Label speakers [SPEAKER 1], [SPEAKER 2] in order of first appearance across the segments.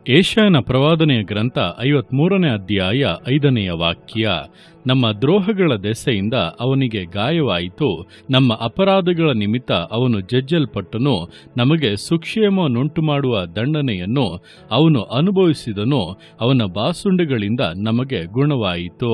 [SPEAKER 1] ಯೆಶಾಯನ ಪ್ರವಾದನೆಯ ಗ್ರಂಥ 53ನೇ ಅಧ್ಯಾಯ 5ನೆಯ ವಾಕ್ಯ. ನಮ್ಮ ದ್ರೋಹಗಳ ದೆಸೆಯಿಂದ ಅವನಿಗೆ ಗಾಯವಾಯಿತು, ನಮ್ಮ ಅಪರಾಧಗಳ ನಿಮಿತ್ತ ಅವನು ಜಜ್ಜಲ್ಪಟ್ಟನು, ನಮಗೆ ಸುಕ್ಷೇಮವನ್ನುಂಟು ಮಾಡುವ ದಂಡನೆಯನ್ನು ಅವನು ಅನುಭವಿಸಿದನು, ಅವನ ಬಾಸುಂಡೆಗಳಿಂದ ನಮಗೆ ಗುಣವಾಯಿತು.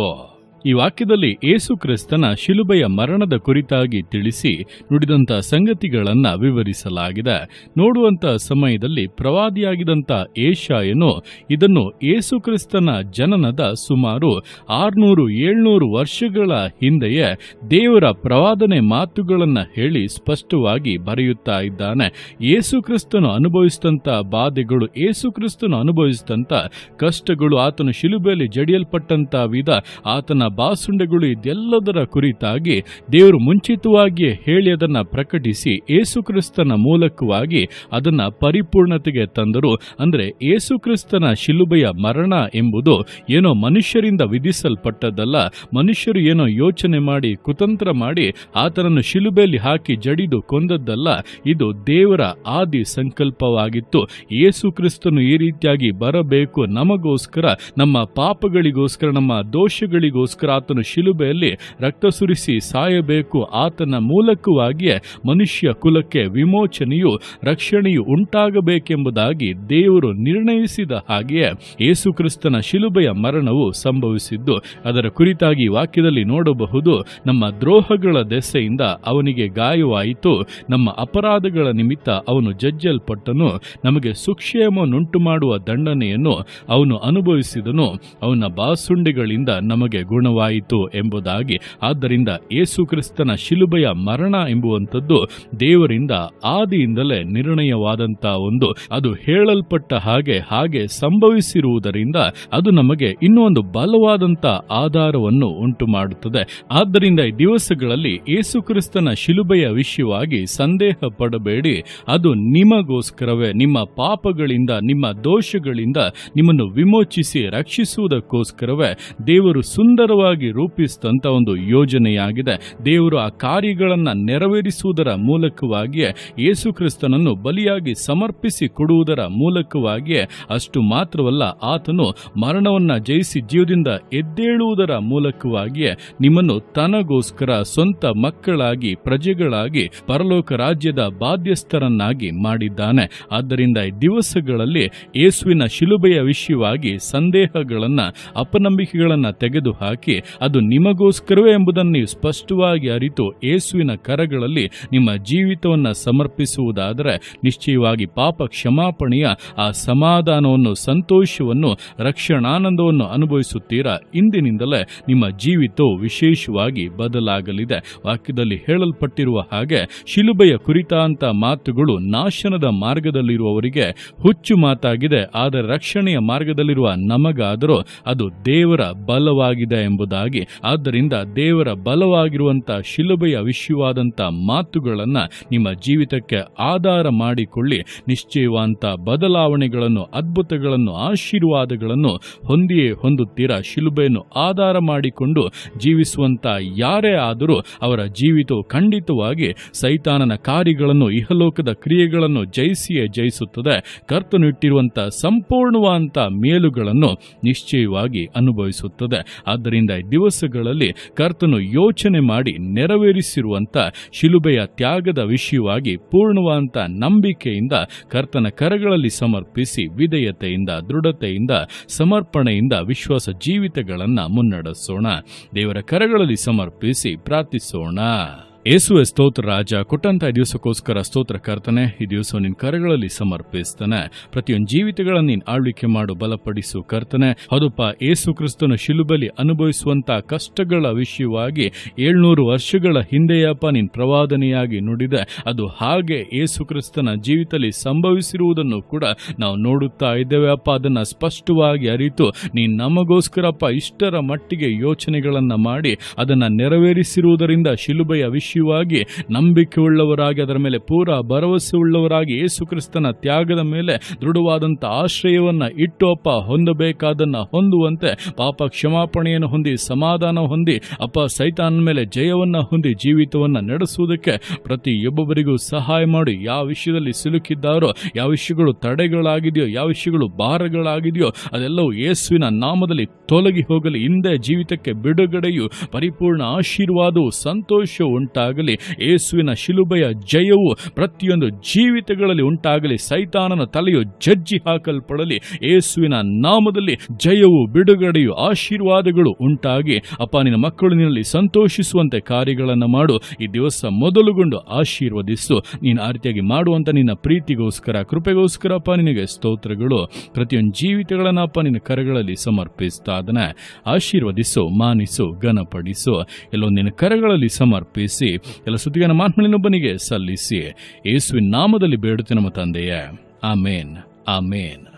[SPEAKER 1] ಈ ವಾಕ್ಯದಲ್ಲಿ ಯೇಸು ಕ್ರಿಸ್ತನ ಶಿಲುಬೆಯ ಮರಣದ ಕುರಿತಾಗಿ ತಿಳಿಸಿ ನುಡಿದಂಥ ಸಂಗತಿಗಳನ್ನು ವಿವರಿಸಲಾಗಿದೆ. ನೋಡುವಂಥ ಸಮಯದಲ್ಲಿ ಪ್ರವಾದಿಯಾಗಿದ್ದಂಥ ಯೆಶಾಯನು ಇದನ್ನು ಯೇಸು ಕ್ರಿಸ್ತನ ಜನನದ ಸುಮಾರು 600-700 ವರ್ಷಗಳ ಹಿಂದೆಯೇ ದೇವರ ಪ್ರವಾದನೆ ಮಾತುಗಳನ್ನು ಹೇಳಿ ಸ್ಪಷ್ಟವಾಗಿ ಬರೆಯುತ್ತಾ ಇದ್ದಾನೆ. ಯೇಸು ಕ್ರಿಸ್ತನು ಅನುಭವಿಸಿದಂಥ ಬಾಧೆಗಳು, ಯೇಸು ಕ್ರಿಸ್ತನು ಅನುಭವಿಸಿದಂಥ ಕಷ್ಟಗಳು, ಆತನು ಶಿಲುಬೆಯಲ್ಲಿ ಜಡಿಯಲ್ಪಟ್ಟಂಥ ವಿಧ, ಆತನ ಬಾಸುಂಡೆಗಳು, ಇದೆಲ್ಲದರ ಕುರಿತಾಗಿ ದೇವರು ಮುಂಚಿತವಾಗಿಯೇ ಹೇಳಿ ಅದನ್ನು ಪ್ರಕಟಿಸಿ ಯೇಸು ಕ್ರಿಸ್ತನ ಮೂಲಕವಾಗಿ ಅದನ್ನ ಪರಿಪೂರ್ಣತೆಗೆ ತಂದರು. ಅಂದರೆ ಯೇಸು ಕ್ರಿಸ್ತನ ಶಿಲುಬೆಯ ಮರಣ ಎಂಬುದು ಏನೋ ಮನುಷ್ಯರಿಂದ ವಿಧಿಸಲ್ಪಟ್ಟದ್ದಲ್ಲ, ಮನುಷ್ಯರು ಏನೋ ಯೋಚನೆ ಮಾಡಿ ಕುತಂತ್ರ ಮಾಡಿ ಆತನನ್ನು ಶಿಲುಬೆಯಲ್ಲಿ ಹಾಕಿ ಜಡಿದು ಕೊಂದದ್ದಲ್ಲ. ಇದು ದೇವರ ಆದಿ ಸಂಕಲ್ಪವಾಗಿತ್ತು. ಯೇಸು ಕ್ರಿಸ್ತನು ಈ ರೀತಿಯಾಗಿ ಬರಬೇಕು, ನಮಗೋಸ್ಕರ, ನಮ್ಮ ಪಾಪಗಳಿಗೋಸ್ಕರ, ನಮ್ಮ ದೋಷಗಳಿಗೋಸ್ಕರ ಆತನು ಶಿಲುಬೆಯಲ್ಲಿ ರಕ್ತ ಸುರಿಸಿ ಸಾಯಬೇಕು. ಆತನ ಮೂಲಕವಾಗಿಯೇ ಮನುಷ್ಯ ಕುಲಕ್ಕೆ ವಿಮೋಚನೆಯು, ರಕ್ಷಣೆಯು ಉಂಟಾಗಬೇಕೆಂಬುದಾಗಿ ದೇವರು ನಿರ್ಣಯಿಸಿದ ಹಾಗೆಯೇ ಯೇಸು ಕ್ರಿಸ್ತನ ಶಿಲುಬೆಯ ಮರಣವು ಸಂಭವಿಸಿದ್ದು. ಅದರ ಕುರಿತಾಗಿ ವಾಕ್ಯದಲ್ಲಿ ನೋಡಬಹುದು. ನಮ್ಮ ದ್ರೋಹಗಳ ದೆಸೆಯಿಂದ ಅವನಿಗೆ ಗಾಯವಾಯಿತು, ನಮ್ಮ ಅಪರಾಧಗಳ ನಿಮಿತ್ತ ಅವನು ಜಜ್ಜಲ್ಪಟ್ಟನು, ನಮಗೆ ಸುಕ್ಷೇಮವನ್ನುಂಟು ಮಾಡುವ ದಂಡನೆಯನ್ನು ಅವನು ಅನುಭವಿಸಿದನು, ಅವನ ಬಾಸುಂಡೆಗಳಿಂದ ನಮಗೆ ಗುಣವಾಯಿತು ಎಂಬುದಾಗಿ. ಆದ್ದರಿಂದ ಯೇಸು ಕ್ರಿಸ್ತನ ಶಿಲುಬೆಯ ಮರಣ ಎಂಬುವಂಥದ್ದು ದೇವರಿಂದ ಆದಿಯಿಂದಲೇ ನಿರ್ಣಯವಾದಂಥ ಒಂದು, ಅದು ಹೇಳಲ್ಪಟ್ಟ ಹಾಗೆ ಸಂಭವಿಸಿರುವುದರಿಂದ ಅದು ನಮಗೆ ಇನ್ನೂ ಒಂದು ಬಲವಾದಂಥ ಆಧಾರವನ್ನು ಉಂಟು ಮಾಡುತ್ತದೆ. ಆದ್ದರಿಂದ ಈ ದಿವಸಗಳಲ್ಲಿ ಯೇಸು ಕ್ರಿಸ್ತನ ಶಿಲುಬೆಯ ವಿಷಯವಾಗಿ ಸಂದೇಹ ಪಡಬೇಡಿ. ಅದು ನಿಮಗೋಸ್ಕರವೇ, ನಿಮ್ಮ ಪಾಪಗಳಿಂದ, ನಿಮ್ಮ ದೋಷಗಳಿಂದ ನಿಮ್ಮನ್ನು ವಿಮೋಚಿಸಿ ರಕ್ಷಿಸುವುದಕ್ಕೋಸ್ಕರವೇ ದೇವರು ಸುಂದರವಾಗಿ ರೂಪಿಸಿದಂಥ ಒಂದು ಯೋಜನೆಯಾಗಿದೆ. ದೇವರು ಆ ಕಾರ್ಯಗಳನ್ನು ನೆರವೇರಿಸುವುದರ ಮೂಲಕವಾಗಿಯೇ, ಯೇಸು ಕ್ರಿಸ್ತನನ್ನು ಬಲಿಯಾಗಿ ಸಮರ್ಪಿಸಿ ಕೊಡುವುದರ ಮೂಲಕವಾಗಿಯೇ, ಅಷ್ಟು ಮಾತ್ರವಲ್ಲ, ಆತನು ಮರಣವನ್ನು ಜಯಿಸಿ ಜೀವದಿಂದ ಎದ್ದೇಳುವುದರ ಮೂಲಕವಾಗಿಯೇ ನಿಮ್ಮನ್ನು ತನಗೋಸ್ಕರ ಸ್ವಂತ ಮಕ್ಕಳಾಗಿ, ಪ್ರಜೆಗಳಾಗಿ, ಪರಲೋಕ ರಾಜ್ಯದ ಬಾಧ್ಯಸ್ಥರನ್ನಾಗಿ ಮಾಡಿದ್ದಾನೆ. ಆದ್ದರಿಂದ ಈ ದಿವಸಗಳಲ್ಲಿ ಯೇಸುವಿನ ಶಿಲುಬೆಯ ವಿಷಯವಾಗಿ ಸಂದೇಹಗಳನ್ನು, ಅಪನಂಬಿಕೆಗಳನ್ನು ತೆಗೆದುಹಾಕಿ ಅದು ನಿಮಗೋಸ್ಕರವೇ ಎಂಬುದನ್ನು ನೀವು ಸ್ಪಷ್ಟವಾಗಿ ಅರಿತು ಯೇಸುವಿನ ಕರಗಳಲ್ಲಿ ನಿಮ್ಮ ಜೀವಿತವನ್ನು ಸಮರ್ಪಿಸುವುದಾದರೆ ನಿಶ್ಚಯವಾಗಿ ಪಾಪ ಕ್ಷಮಾಪಣೆಯ ಆ ಸಮಾಧಾನವನ್ನು, ಸಂತೋಷವನ್ನು, ರಕ್ಷಣಾನಂದವನ್ನು ಅನುಭವಿಸುತ್ತೀರಾ. ಇಂದಿನಿಂದಲೇ ನಿಮ್ಮ ಜೀವಿತವು ವಿಶೇಷವಾಗಿ ಬದಲಾಗಲಿದೆ. ವಾಕ್ಯದಲ್ಲಿ ಹೇಳಲ್ಪಟ್ಟಿರುವ ಹಾಗೆ ಶಿಲುಬೆಯ ಕುರಿತಾಂತ ಮಾತುಗಳು ನಾಶನದ ಮಾರ್ಗದಲ್ಲಿರುವವರಿಗೆ ಹುಚ್ಚು ಮಾತಾಗಿದೆ, ಆದರೆ ರಕ್ಷಣೆಯ ಮಾರ್ಗದಲ್ಲಿರುವ ನಮಗಾದರೂ ಅದು ದೇವರ ಬಲವಾಗಿದೆ ಎಂಬುದಾಗಿ. ಆದ್ದರಿಂದ ದೇವರ ಬಲವಾಗಿರುವಂತಹ ಶಿಲುಬೆಯ ವಿಷಯವಾದಂಥ ಮಾತುಗಳನ್ನು ನಿಮ್ಮ ಜೀವಿತಕ್ಕೆ ಆಧಾರ ಮಾಡಿಕೊಳ್ಳಿ. ನಿಶ್ಚಯವಂತ ಬದಲಾವಣೆಗಳನ್ನು, ಅದ್ಭುತಗಳನ್ನು, ಆಶೀರ್ವಾದಗಳನ್ನು ಹೊಂದಿಯೇ ಹೊಂದುತ್ತೀರಾ. ಶಿಲುಬೆಯನ್ನು ಆಧಾರ ಮಾಡಿಕೊಂಡು ಜೀವಿಸುವಂತ ಯಾರೇ ಆದರೂ ಅವರ ಜೀವಿತವು ಖಂಡಿತವಾಗಿ ಸೈತಾನನ ಕಾರ್ಯಗಳನ್ನು, ಇಹಲೋಕದ ಕ್ರಿಯೆಗಳನ್ನು ಜಯಿಸಿಯೇ ಜಯಿಸುತ್ತದೆ. ಕರ್ತನು ಇಟ್ಟಿರುವಂತಹ ಸಂಪೂರ್ಣವಾದಂಥ ಮೇಲುಗಳನ್ನು ನಿಶ್ಚಯವಾಗಿ ಅನುಭವಿಸುತ್ತದೆ. ಆದ್ದರಿಂದ ಈ ದಿವಸಗಳಲ್ಲಿ ಕರ್ತನು ಯೋಚನೆ ಮಾಡಿ ನೆರವೇರಿಸಿರುವಂಥ ಶಿಲುಬೆಯ ತ್ಯಾಗದ ವಿಷಯವಾಗಿ ಪೂರ್ಣವಾದಂಥ ನಂಬಿಕೆಯಿಂದ ಕರ್ತನ ಕರಗಳಲ್ಲಿ ಸಮರ್ಪಿಸಿ ವಿಧೇಯತೆಯಿಂದ, ದೃಢತೆಯಿಂದ, ಸಮರ್ಪಣೆಯಿಂದ ವಿಶ್ವಾಸ ಜೀವಿತಗಳನ್ನು ಮುನ್ನಡೆಸೋಣ. ದೇವರ ಕರಗಳಲ್ಲಿ ಸಮರ್ಪಿಸಿ ಪ್ರಾರ್ಥಿಸೋಣ. ಯೇಸುವೆ ಸ್ತೋತ್ರ ರಾಜ, ಕೊಟ್ಟಂತ ಈ ದಿವಸಕ್ಕೋಸ್ಕರ ಸ್ತೋತ್ರ ಕರ್ತನೆ. ಈ ದಿವಸ ನಿನ್ನ ಕರಗಳಲ್ಲಿ ಸಮರ್ಪಿಸ್ತಾನೆ. ಪ್ರತಿಯೊಂದು ಜೀವಿತಗಳನ್ನು ನೀನು ಆಳ್ವಿಕೆ ಮಾಡು, ಬಲಪಡಿಸು ಕರ್ತನೆ. ಹೌದಪ್ಪ, ಯೇಸು ಕ್ರಿಸ್ತನು ಶಿಲುಬೆಯಲ್ಲಿ ಅನುಭವಿಸುವಂತ ಕಷ್ಟಗಳ ವಿಷಯವಾಗಿ 700 ವರ್ಷಗಳ ಹಿಂದೆಯಪ್ಪ ನೀನು ಪ್ರವಾದನೆಯಾಗಿ ನುಡಿದೆ. ಅದು ಹಾಗೆ ಯೇಸು ಕ್ರಿಸ್ತನ ಜೀವಿತದಲ್ಲಿ ಸಂಭವಿಸಿರುವುದನ್ನು ಕೂಡ ನಾವು ನೋಡುತ್ತಾ ಇದ್ದೇವೆ ಅಪ್ಪ. ಅದನ್ನು ಸ್ಪಷ್ಟವಾಗಿ ಅರಿತು ನೀನು ನಮಗೋಸ್ಕರಪ್ಪ ಇಷ್ಟರ ಮಟ್ಟಿಗೆ ಯೋಚನೆಗಳನ್ನು ಮಾಡಿ ಅದನ್ನು ನೆರವೇರಿಸಿರುವುದರಿಂದ ಶಿಲುಬೆಯ ವಿಷಯ ಸಾಕ್ಷಿಯಾಗಿ, ನಂಬಿಕೆ ಉಳ್ಳವರಾಗಿ, ಅದರ ಮೇಲೆ ಪೂರ ಭರವಸೆ ಉಳ್ಳವರಾಗಿ, ಯೇಸು ಕ್ರಿಸ್ತನ ತ್ಯಾಗದ ಮೇಲೆ ದೃಢವಾದಂಥ ಆಶ್ರಯವನ್ನು ಇಟ್ಟು ಅಪ್ಪ ಹೊಂದಬೇಕಾದನ್ನು ಹೊಂದುವಂತೆ, ಪಾಪ ಕ್ಷಮಾಪಣೆಯನ್ನು ಹೊಂದಿ, ಸಮಾಧಾನ ಹೊಂದಿ ಅಪ್ಪ, ಸೈತಾನನ ಮೇಲೆ ಜಯವನ್ನು ಹೊಂದಿ ಜೀವಿತವನ್ನು ನಡೆಸುವುದಕ್ಕೆ ಪ್ರತಿಯೊಬ್ಬೊಬ್ಬರಿಗೂ ಸಹಾಯ ಮಾಡಿ. ಯಾವ ವಿಷಯದಲ್ಲಿ ಸಿಲುಕಿದ್ದಾರೋ, ಯಾವ ವಿಷಯಗಳು ತಡೆಗಳಾಗಿದೆಯೋ, ಯಾವ ವಿಷಯಗಳು ಭಾರಗಳಾಗಿದೆಯೋ ಅದೆಲ್ಲವೂ ಯೇಸುವಿನ ನಾಮದಲ್ಲಿ ತೊಲಗಿ ಹೋಗಲಿ. ಹಿಂದೆ ಜೀವಿತಕ್ಕೆ ಬಿಡುಗಡೆಯು, ಪರಿಪೂರ್ಣ ಆಶೀರ್ವಾದವು, ಸಂತೋಷವು ಉಂಟಾಗಲಿ. ಯೇಸುವಿನ ಶಿಲುಬೆಯ ಜಯವು ಪ್ರತಿಯೊಂದು ಜೀವಿತಗಳಲ್ಲಿ ಉಂಟಾಗಲಿ. ಸೈತಾನನ ತಲೆಯು ಜಜ್ಜಿ ಹಾಕಲ್ಪಡಲಿ. ಯೇಸುವಿನ ನಾಮದಲ್ಲಿ ಜಯವು, ಬಿಡುಗಡೆಯು, ಆಶೀರ್ವಾದಗಳು ಉಂಟಾಗಿ ಅಪ್ಪ, ನಿನ್ನ ಮಕ್ಕಳು ನಿನ್ನಲ್ಲಿ ಸಂತೋಷಿಸುವಂತೆ ಕಾರ್ಯಗಳನ್ನು ಮಾಡು. ಈ ದಿವಸ ಮೊದಲುಗೊಂಡು ಆಶೀರ್ವದಿಸು. ನೀನು ಆ ರೀತಿಯಾಗಿ ಮಾಡುವಂಥ ನಿನ್ನ ಪ್ರೀತಿಗೋಸ್ಕರ, ಕೃಪೆಗೋಸ್ಕರ ಅಪ್ಪ ನಿನಗೆ ಸ್ತೋತ್ರಗಳು. ಪ್ರತಿಯೊಂದು ಜೀವಿತಗಳನ್ನಪ್ಪ ನಿನ್ನ ಕರಗಳಲ್ಲಿ ಸಮರ್ಪಿಸ್ತಾ ಅದನ್ನ ಆಶೀರ್ವದಿಸು, ಮಾನಿಸು, ಘನಪಡಿಸು. ಎಲ್ಲೋ ನಿನ್ನ ಕರಗಳಲ್ಲಿ ಸಮರ್ಪಿಸಿ ಎಲ್ಲ ಸ್ತುತಿಯನ್ನು ಮಾತ್ಮನಿನೊಬ್ಬನಿಗೆ ಸಲ್ಲಿಸಿ ಯೇಸುವಿನ ನಾಮದಲ್ಲಿ ಬೇಡುತ್ತೆ ನಮ್ಮ ತಂದೆಯೇ. ಆಮೇನ್, ಆಮೇನ್.